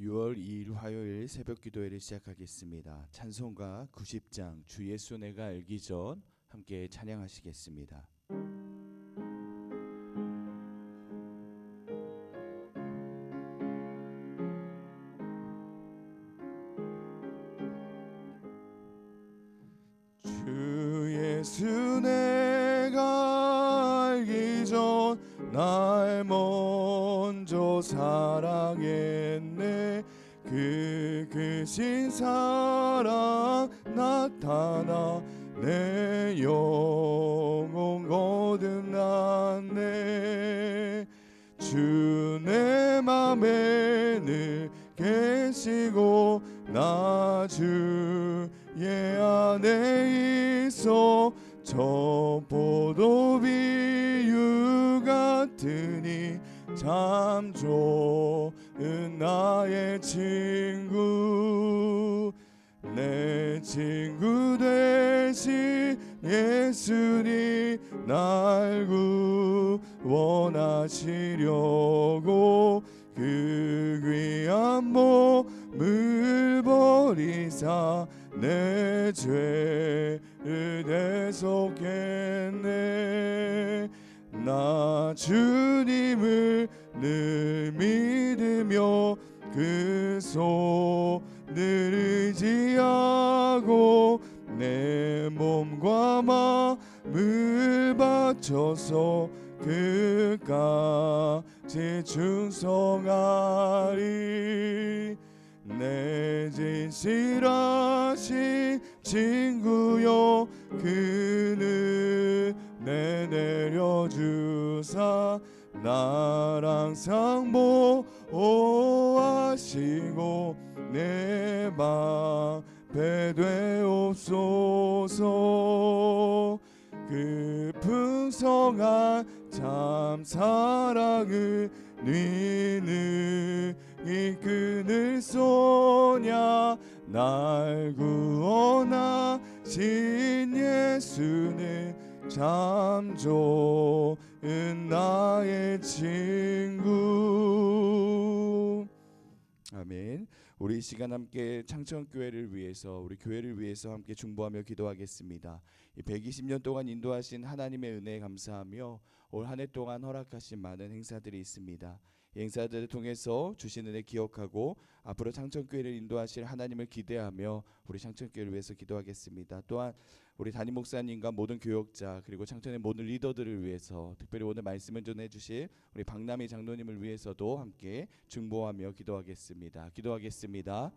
6월 2일 화요일 새벽 기도회를 시작하겠습니다. 찬송가 90장 주 예수 내가 알기 전 함께 찬양하시겠습니다. 주 예수 내가 알기 전 날 먼저 사랑했네. 그 크신 사랑 나타나 내 영혼 거듭났네. 주 내 맘에 늘 계시고 나 주의 안에 있어. 저 포도 비유 같으니 참 좋은 나의 친구. 내 친구 되신 예수님 날 구원하시려고 그 귀한 몸을 버리사 내 죄를 대속했네. 나 주님을 늘 믿으며 그 손을 의지하고 내 몸과 마음을 바쳐서 그까지 충성하리. 내 진실하신 친구여 그는 내 내려주사 날 항상 보호하시고 내 방패 되옵소서. 그 풍성한 참 사랑을 니는 이끈을 쏘냐. 날 구원하신 예수는 참 좋은 나의 친구. 아멘. 우리 이 시간 함께 창천교회를 위해서, 우리 교회를 위해서 함께 중보하며 기도하겠습니다. 이 120년 동안 인도하신 하나님의 은혜에 감사하며 올 한 해 동안 허락하신 많은 행사들이 있습니다. 이 행사들을 통해서 주신 은혜 기억하고 앞으로 창천교회를 인도하실 하나님을 기대하며 우리 창천교회를 위해서 기도하겠습니다. 또한 우리 담임 목사님과 모든 교역자 그리고 창천의 모든 리더들을 위해서, 특별히 오늘 말씀을 전해 주실 우리 박남희 장로님을 위해서도 함께 중보하며 기도하겠습니다. 기도하겠습니다.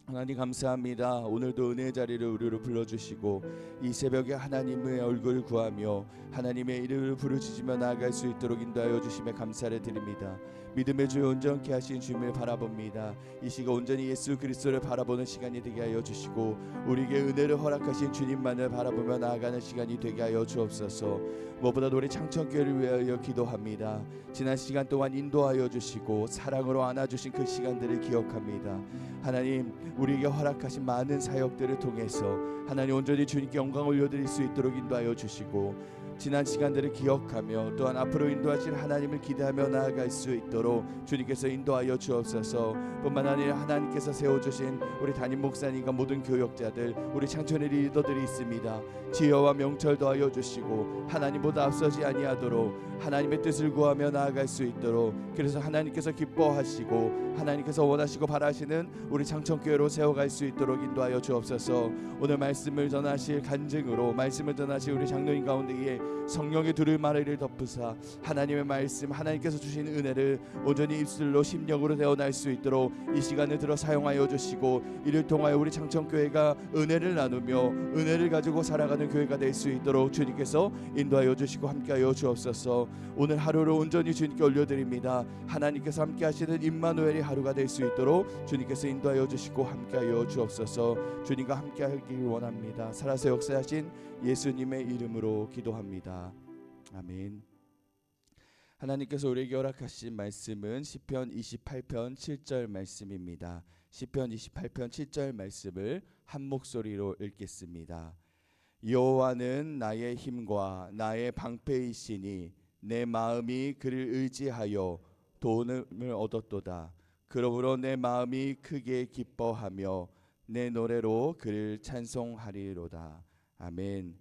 하나님 감사합니다. 오늘도 은혜의 자리를 우리로 불러주시고 이 새벽에 하나님의 얼굴을 구하며 하나님의 이름을 부르짖으며 나아갈 수 있도록 인도하여 주심에 감사를 드립니다. 믿음의 주 온전케 하신 주님을 바라봅니다. 이 시간 온전히 예수 그리스도를 바라보는 시간이 되게 하여 주시고 우리에게 은혜를 허락하신 주님만을 바라보며 나아가는 시간이 되게 하여 주옵소서. 무엇보다도 우리 창천교회를 위하여 기도합니다. 지난 시간 동안 인도하여 주시고 사랑으로 안아주신 그 시간들을 기억합니다. 하나님, 우리에게 허락하신 많은 사역들을 통해서 하나님 온전히 주님께 영광을 올려드릴 수 있도록 인도하여 주시고 지난 시간들을 기억하며 또한 앞으로 인도하실 하나님을 기대하며 나아갈 수 있도록 주님께서 인도하여 주옵소서. 뿐만 아니라 하나님께서 세워주신 우리 담임 목사님과 모든 교역자들, 우리 창천의 리더들이 있습니다. 지혜와 명철 더하여 주시고 하나님보다 앞서지 아니하도록 하나님의 뜻을 구하며 나아갈 수 있도록, 그래서 하나님께서 기뻐하시고 하나님께서 원하시고 바라시는 우리 창천교회로 세워갈 수 있도록 인도하여 주옵소서. 오늘 말씀을 전하실 간증으로 말씀을 전하실 우리 장로님 가운데에 성령의 두를 마리를 덮으사 하나님의 말씀, 하나님께서 주신 은혜를 온전히 입술로 심령으로 대어날 수 있도록 이 시간을 들어 사용하여 주시고 이를 통하여 우리 창천교회가 은혜를 나누며 은혜를 가지고 살아가는 교회가 될 수 있도록 주님께서 인도하여 주시고 함께하여 주옵소서. 오늘 하루를 온전히 주님께 올려드립니다. 하나님께서 함께 하시는 임마누엘의 하루가 될 수 있도록 주님께서 인도하여 주시고 함께하여 주옵소서. 주님과 함께하길 원합니다. 살아서 역사하신 예수님의 이름으로 기도합니다. 아멘. 하나님께서 우리에게 허락하신 말씀은 시편 28편 7절 말씀입니다. 시편 28편 7절 말씀을 한 목소리로 읽겠습니다. 여호와는 나의 힘과 나의 방패이시니 내 마음이 그를 의지하여 도움을 얻었도다. 그러므로 내 마음이 크게 기뻐하며 내 노래로 그를 찬송하리로다. 아멘.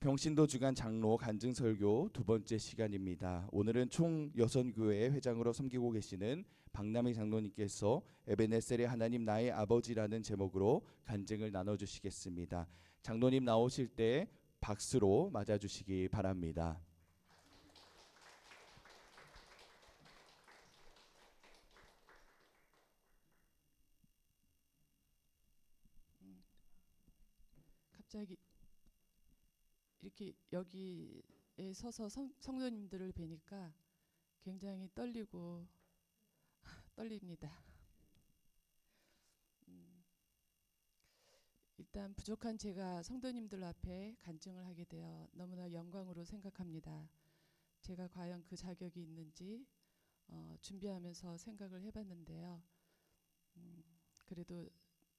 평신도 주간 장로 간증 설교 두 번째 시간입니다. 오늘은 총 6교회 회장으로 섬기고 계시는 박남희 장로님께서 에베네셀의 하나님 나의 아버지라는 제목으로 간증을 나눠주시겠습니다. 장로님 나오실 때 박수로 맞아주시기 바랍니다. 갑자기 이렇게 여기에 서서 성도님들을 뵈니까 굉장히 떨립니다. 일단 부족한 제가 성도님들 앞에 간증을 하게 되어 너무나 영광으로 생각합니다. 제가 과연 그 자격이 있는지 준비하면서 생각을 해봤는데요. 그래도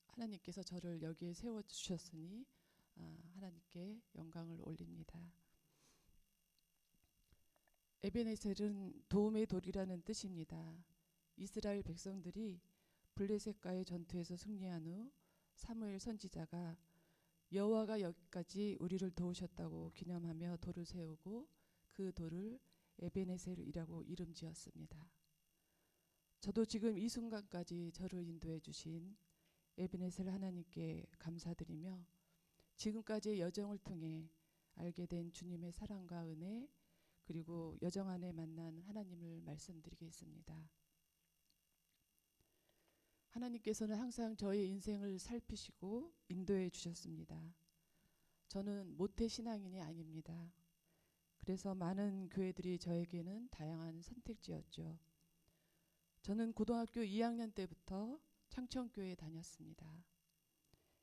하나님께서 저를 여기에 세워주셨으니 하나님께 영광을 올립니다. 에베네셀은 도움의 돌이라는 뜻입니다. 이스라엘 백성들이 블레셋과의 전투에서 승리한 후 사무엘 선지자가 여호와가 여기까지 우리를 도우셨다고 기념하며 돌을 세우고 그 돌을 에베네셀이라고 이름 지었습니다. 저도 지금 이 순간까지 저를 인도해 주신 에베네셀 하나님께 감사드리며 지금까지의 여정을 통해 알게 된 주님의 사랑과 은혜 그리고 여정 안에 만난 하나님을 말씀드리겠습니다. 하나님께서는 항상 저의 인생을 살피시고 인도해 주셨습니다. 저는 모태신앙인이 아닙니다. 그래서 많은 교회들이 저에게는 다양한 선택지였죠. 저는 고등학교 2학년 때부터 창천교회에 다녔습니다.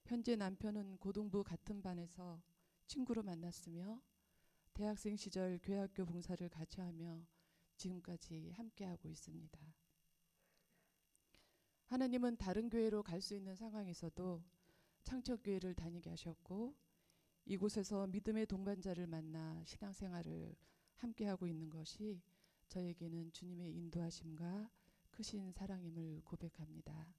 현재 남편은 고등부 같은 반에서 친구로 만났으며 대학생 시절 교회학교 봉사를 같이 하며 지금까지 함께하고 있습니다. 하나님은 다른 교회로 갈 수 있는 상황에서도 창천교회를 다니게 하셨고 이곳에서 믿음의 동반자를 만나 신앙생활을 함께하고 있는 것이 저에게는 주님의 인도하심과 크신 사랑임을 고백합니다.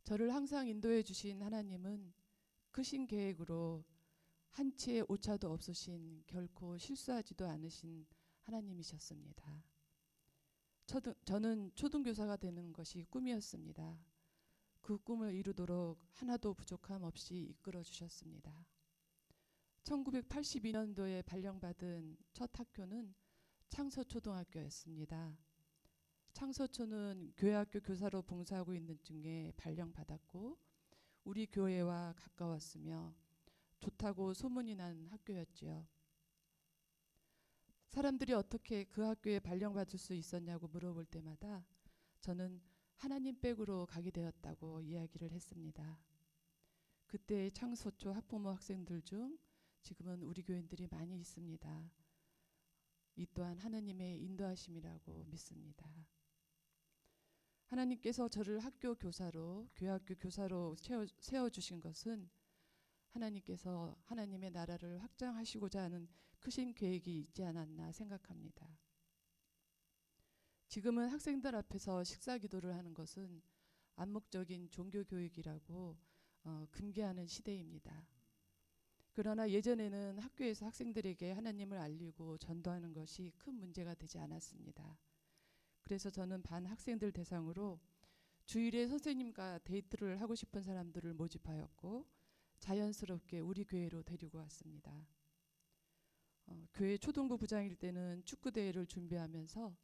저를 항상 인도해 주신 하나님은 크신 계획으로 한치의 오차도 없으신 결코 실수하지도 않으신 하나님이셨습니다. 저는 초등교사가 되는 것이 꿈이었습니다. 그 꿈을 이루도록 하나도 부족함 없이 이끌어 주셨습니다. 1982년도에 발령받은 첫 학교는 창서초등학교였습니다. 창서초는 교회학교 교사로 봉사하고 있는 중에 발령받았고 우리 교회와 가까웠으며 좋다고 소문이 난 학교였지요. 사람들이 어떻게 그 학교에 발령받을 수 있었냐고 물어볼 때마다 저는 하나님 백으로 가게 되었다고 이야기를 했습니다. 그때 창서초 학부모 학생들 중 지금은 우리 교인들이 많이 있습니다. 이 또한 하나님의 인도하심이라고 믿습니다. 하나님께서 저를 학교 교사로 교회학교 교사로 세워주신 것은 하나님께서 하나님의 나라를 확장하시고자 하는 크신 계획이 있지 않았나 생각합니다. 지금은 학생들 앞에서 식사 기도를 하는 것은 암묵적인 종교 교육이라고 금기하는 시대입니다. 그러나 예전에는 학교에서 학생들에게 하나님을 알리고 전도하는 것이 큰 문제가 되지 않았습니다. 그래서 저는 반 학생들 대상으로 주일에 선생님과 데이트를 하고 싶은 사람들을 모집하였고 자연스럽게 우리 교회로 데리고 왔습니다. 교회 초등부 부장일 때는 축구대회를 준비하면서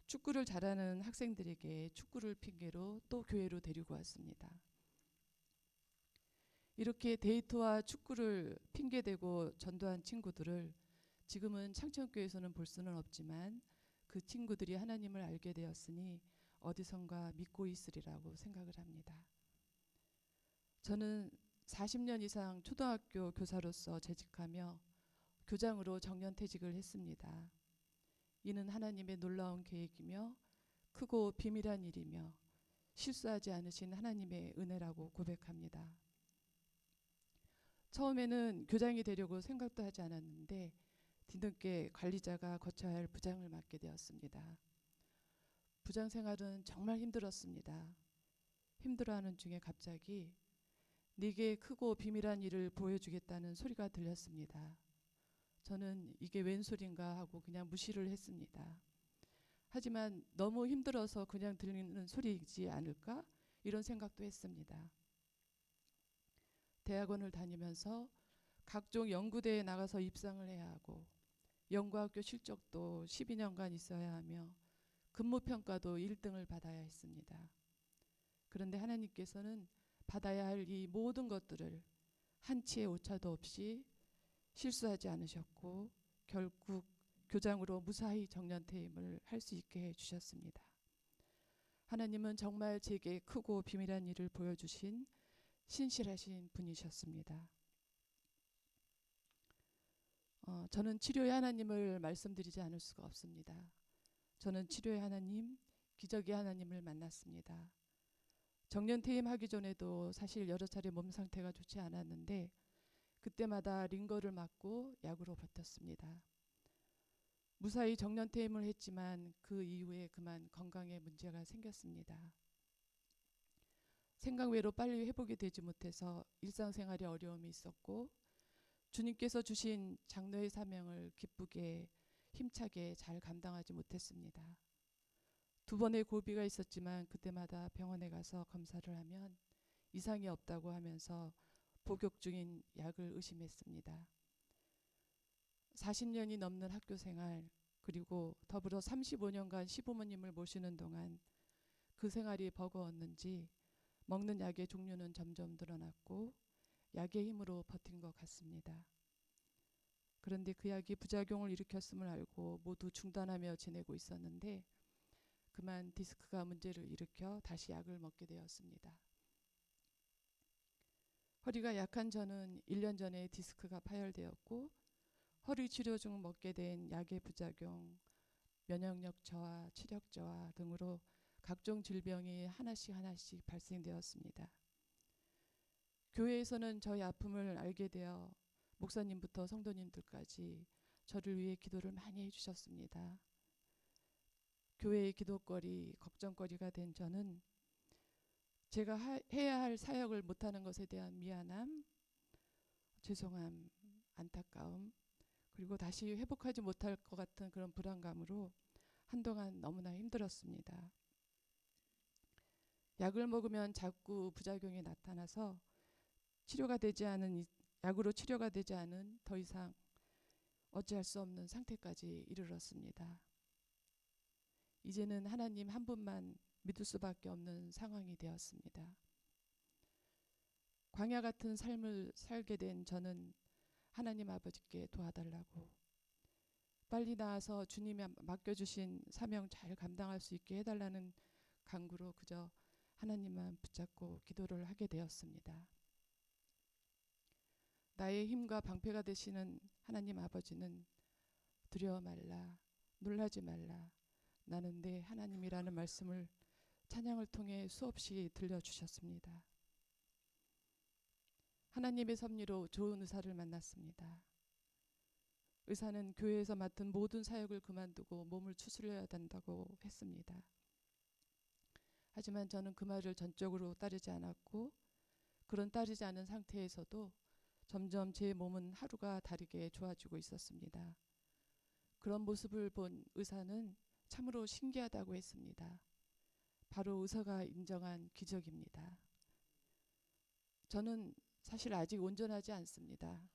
축구를 잘하는 학생들에게 축구를 핑계로 또 교회로 데리고 왔습니다. 이렇게 데이트와 축구를 핑계대고 전도한 친구들을 지금은 창천교회에서는 볼 수는 없지만 그 친구들이 하나님을 알게 되었으니 어디선가 믿고 있으리라고 생각을 합니다. 저는 40년 이상 초등학교 교사로서 재직하며 교장으로 정년퇴직을 했습니다. 이는 하나님의 놀라운 계획이며 크고 비밀한 일이며 실수하지 않으신 하나님의 은혜라고 고백합니다. 처음에는 교장이 되려고 생각도 하지 않았는데 뒤늦게 관리자가 거쳐야 할 부장을 맡게 되었습니다. 부장 생활은 정말 힘들었습니다. 힘들어하는 중에 갑자기 네게 크고 비밀한 일을 보여주겠다는 소리가 들렸습니다. 저는 이게 웬 소린가 하고 그냥 무시를 했습니다. 하지만 너무 힘들어서 그냥 들리는 소리이지 않을까? 이런 생각도 했습니다. 대학원을 다니면서 각종 연구대에 나가서 입상을 해야 하고 연구학교 실적도 12년간 있어야 하며 근무평가도 1등을 받아야 했습니다. 그런데 하나님께서는 받아야 할 이 모든 것들을 한치의 오차도 없이 실수하지 않으셨고 결국 교장으로 무사히 정년퇴임을 할 수 있게 해주셨습니다. 하나님은 정말 제게 크고 비밀한 일을 보여주신 신실하신 분이셨습니다. 저는 치료의 하나님을 말씀드리지 않을 수가 없습니다. 저는 치료의 하나님, 기적의 하나님을 만났습니다. 정년퇴임하기 전에도 사실 여러 차례 몸 상태가 좋지 않았는데 그때마다 링거를 맞고 약으로 버텼습니다. 무사히 정년퇴임을 했지만 그 이후에 그만 건강에 문제가 생겼습니다. 생각 외로 빨리 회복이 되지 못해서 일상생활에 어려움이 있었고 주님께서 주신 장로의 사명을 기쁘게 힘차게 잘 감당하지 못했습니다. 2번의 고비가 있었지만 그때마다 병원에 가서 검사를 하면 이상이 없다고 하면서 복용 중인 약을 의심했습니다. 40년이 넘는 학교 생활 그리고 더불어 35년간 시부모님을 모시는 동안 그 생활이 버거웠는지 먹는 약의 종류는 점점 늘어났고 약의 힘으로 버틴 것 같습니다. 그런데 그 약이 부작용을 일으켰음을 알고 모두 중단하며 지내고 있었는데 그만 디스크가 문제를 일으켜 다시 약을 먹게 되었습니다. 허리가 약한 저는 1년 전에 디스크가 파열되었고 허리 치료 중 먹게 된 약의 부작용, 면역력 저하, 체력 저하 등으로 각종 질병이 하나씩 발생되었습니다. 교회에서는 저의 아픔을 알게 되어 목사님부터 성도님들까지 저를 위해 기도를 많이 해주셨습니다. 교회의 기도거리, 걱정거리가 된 저는 제가 해야 할 사역을 못하는 것에 대한 미안함, 죄송함, 안타까움, 그리고 다시 회복하지 못할 것 같은 그런 불안감으로 한동안 너무나 힘들었습니다. 약을 먹으면 자꾸 부작용이 나타나서 약으로 치료가 되지 않은 더 이상 어찌할 수 없는 상태까지 이르렀습니다. 이제는 하나님 한 분만 믿을 수밖에 없는 상황이 되었습니다. 광야 같은 삶을 살게 된 저는 하나님 아버지께 도와달라고 빨리 나아서 주님이 맡겨주신 사명 잘 감당할 수 있게 해달라는 간구로 그저 하나님만 붙잡고 기도를 하게 되었습니다. 나의 힘과 방패가 되시는 하나님 아버지는 두려워 말라, 놀라지 말라, 나는 내 하나님이라는 말씀을 찬양을 통해 수없이 들려주셨습니다. 하나님의 섭리로 좋은 의사를 만났습니다. 의사는 교회에서 맡은 모든 사역을 그만두고 몸을 추스려야 된다고 했습니다. 하지만 저는 그 말을 전적으로 따르지 않았고 그런 따르지 않은 상태에서도 점점 제 몸은 하루가 다르게 좋아지고 있었습니다. 그런 모습을 본 의사는 참으로 신기하다고 했습니다. 바로 의사가 인정한 기적입니다. 저는 사실 아직 온전하지 않습니다.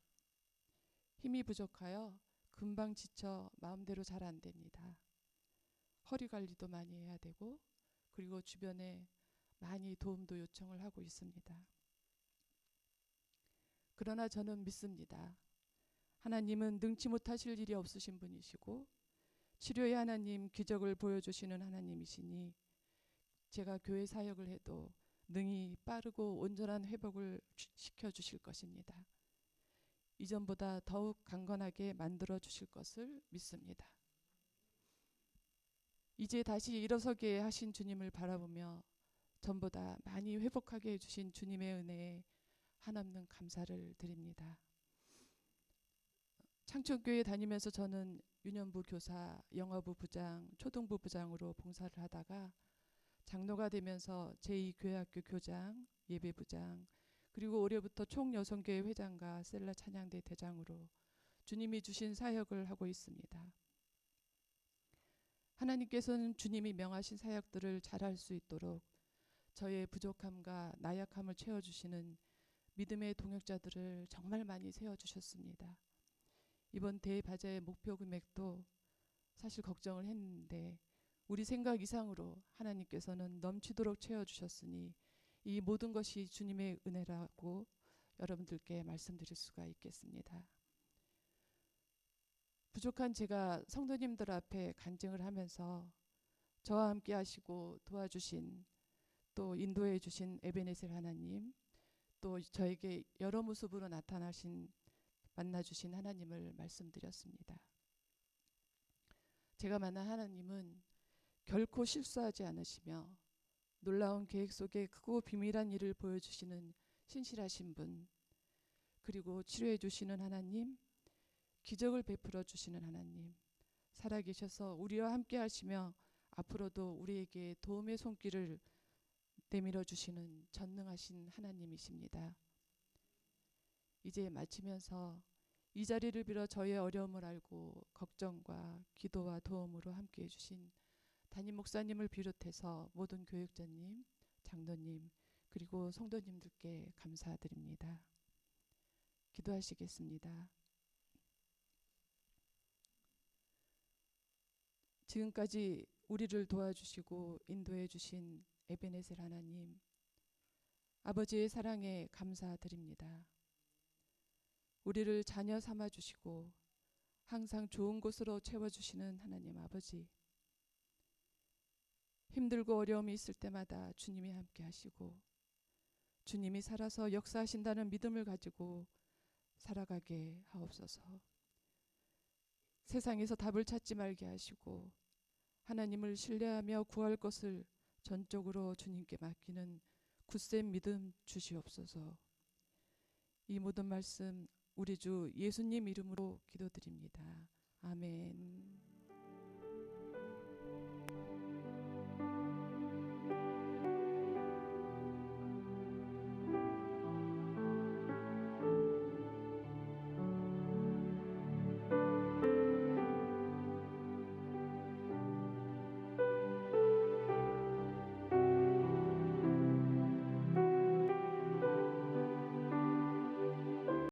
힘이 부족하여 금방 지쳐 마음대로 잘 안 됩니다. 허리 관리도 많이 해야 되고 그리고 주변에 많이 도움도 요청을 하고 있습니다. 그러나 저는 믿습니다. 하나님은 능치 못하실 일이 없으신 분이시고 치료의 하나님, 기적을 보여주시는 하나님이시니 제가 교회 사역을 해도 능히 빠르고 온전한 회복을 시켜주실 것입니다. 이전보다 더욱 강건하게 만들어 주실 것을 믿습니다. 이제 다시 일어서게 하신 주님을 바라보며 전보다 많이 회복하게 해주신 주님의 은혜에 한없는 감사를 드립니다. 창천교회 다니면서 저는 유년부 교사, 영어부 부장, 초등부 부장으로 봉사를 하다가 장로가 되면서 제2교회학교 교장, 예배부장, 그리고 올해부터 총여성교회 회장과 셀라 찬양대 대장으로 주님이 주신 사역을 하고 있습니다. 하나님께서는 주님이 명하신 사역들을 잘할 수 있도록 저의 부족함과 나약함을 채워주시는 믿음의 동역자들을 정말 많이 세워주셨습니다. 이번 대바자의 목표 금액도 사실 걱정을 했는데 우리 생각 이상으로 하나님께서는 넘치도록 채워주셨으니 이 모든 것이 주님의 은혜라고 여러분들께 말씀드릴 수가 있겠습니다. 부족한 제가 성도님들 앞에 간증을 하면서 저와 함께 하시고 도와주신 또 인도해 주신 에베네셀 하나님, 또 저에게 여러 모습으로 만나주신 하나님을 말씀드렸습니다. 제가 만난 하나님은 결코 실수하지 않으시며 놀라운 계획 속에 크고 비밀한 일을 보여주시는 신실하신 분, 그리고 치료해 주시는 하나님, 기적을 베풀어 주시는 하나님, 살아계셔서 우리와 함께 하시며 앞으로도 우리에게 도움의 손길을 내밀어 주시는 전능하신 하나님이십니다. 이제 마치면서 이 자리를 빌어 저의 어려움을 알고 걱정과 기도와 도움으로 함께해 주신 담임 목사님을 비롯해서 모든 교육자님, 장로님, 그리고 성도님들께 감사드립니다. 기도하시겠습니다. 지금까지 우리를 도와주시고 인도해 주신 에베네셀 하나님, 아버지의 사랑에 감사드립니다. 우리를 자녀 삼아 주시고 항상 좋은 곳으로 채워주시는 하나님 아버지, 힘들고 어려움이 있을 때마다 주님이 함께 하시고 주님이 살아서 역사하신다는 믿음을 가지고 살아가게 하옵소서. 세상에서 답을 찾지 말게 하시고 하나님을 신뢰하며 구할 것을 전적으로 주님께 맡기는 굳센 믿음 주시옵소서. 이 모든 말씀 우리 주 예수님 이름으로 기도드립니다. 아멘.